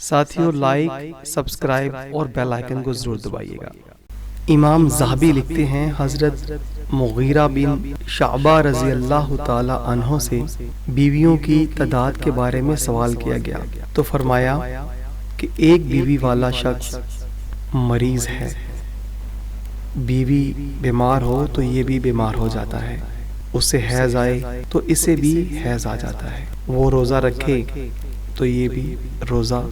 ساتھیوں like, subscribe اور bell icon کو ضرور دبائیے گا۔ امام ذہبی لکھتے ہیں حضرت مغیرہ بن شعبہ رضی اللہ تعالی عنہ سے بیویوں کی تعداد کے بارے میں سوال کیا گیا تو فرمایا کہ ایک بیوی والا شخص مریض ہے، بیوی بیمار ہو تو یہ بھی بیمار ہو جاتا ہے، اس سے حیض آئے تو اسے بھی حیض آ جاتا ہے، وہ روزہ رکھے تو یہ بھی روزہ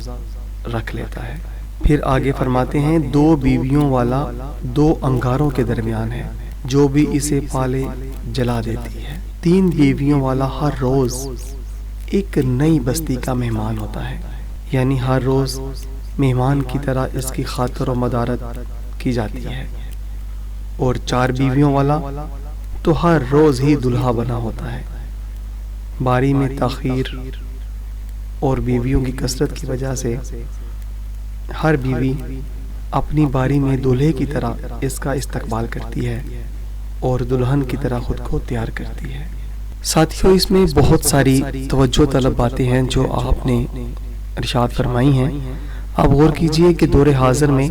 رکھ لیتا ہے۔ پھر آگے فرماتے ہیں دو بیویوں والا دو انگاروں کے درمیان ہے، جو بھی اسے پالے جلا دیتی ہے۔ تین بیویوں والا ہر روز ایک نئی بستی کا مہمان ہوتا ہے، یعنی ہر روز مہمان کی طرح اس کی خاطر و مدارت کی جاتی ہے۔ اور چار بیویوں والا تو ہر روز ہی دلہا بنا ہوتا ہے۔ باری میں تاخیر اور بیویوں کی کثرت کی وجہ سے ہر بیوی اپنی باری میں دلہے کی طرح اس کا استقبال کرتی ہے اور دلہن کی طرح خود کو تیار کرتی ہے۔ ساتھیوں اس میں بہت ساری توجہ طلب باتیں ہیں جو آپ نے ارشاد فرمائی ہیں۔ آپ غور کیجئے کہ دور حاضر میں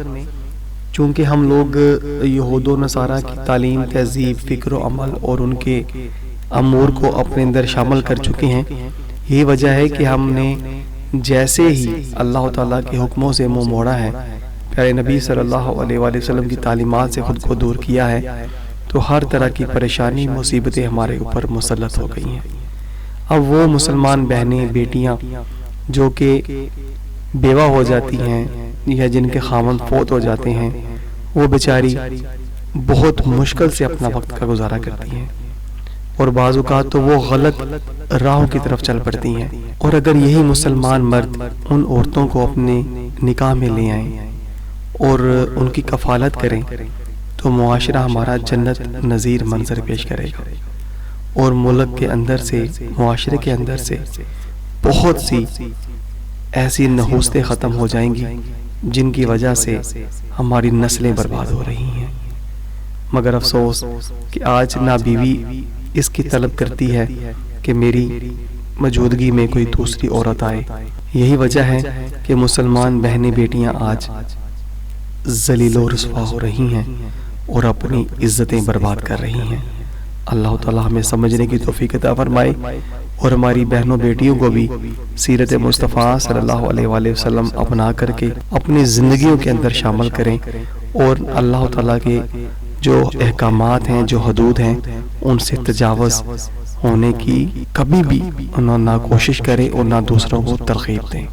چونکہ ہم لوگ یہود و نصارہ کی تعلیم، تہذیب، فکر و عمل اور ان کے امور کو اپنے اندر شامل کر چکے ہیں، یہ وجہ ہے کہ ہم نے جیسے ہی اللہ تعالیٰ کے حکموں سے منہ موڑا ہے، پیارے نبی صلی اللہ علیہ وآلہ وسلم کی تعلیمات سے خود کو دور کیا ہے، تو ہر طرح کی پریشانی، مصیبتیں ہمارے اوپر مسلط ہو گئی ہیں۔ اب وہ مسلمان بہنیں، بیٹیاں جو کہ بیوہ ہو جاتی ہیں یا جن کے خاوند فوت ہو جاتے ہیں، وہ بیچاری بہت مشکل سے اپنا وقت کا گزارا کرتی ہیں، اور بعض اوقات تو وہ غلط راہوں کی طرف چل پڑتی ہیں۔ اور اگر یہی مسلمان مرد ان عورتوں کو اپنے نکاح میں لے آئیں اور ان کی کفالت کریں تو معاشرہ ہمارا جنت نظیر منظر پیش کرے گا، اور ملک کے اندر سے، معاشرے کے اندر سے بہت سی ایسی نحوستیں ختم ہو جائیں گی جن کی وجہ سے ہماری نسلیں برباد ہو رہی ہیں۔ مگر افسوس کہ آج نہ بیوی اس کی طلب کرتی ہے کہ میری موجودگی میں کوئی دوسری عورت آئے۔ یہی وجہ ہے کہ مسلمان بہنیں، بیٹیاں آج ذلیل و رسوا ہو رہی ہیں اور اپنی عزتیں برباد کر رہی ہیں۔ اللہ تعالیٰ ہمیں سمجھنے کی توفیق عطا فرمائے اور ہماری بہنوں بیٹیوں کو بھی سیرت مصطفیٰ صلی اللہ علیہ وآلہ وسلم اپنا کر کے اپنی زندگیوں کے اندر شامل کریں، اور اللہ تعالیٰ کے جو احکامات ہیں، جو حدود ہیں، ان سے تجاوز ہونے کی کبھی بھی نہ کوشش کریں اور نہ دوسروں کو ترغیب دیں۔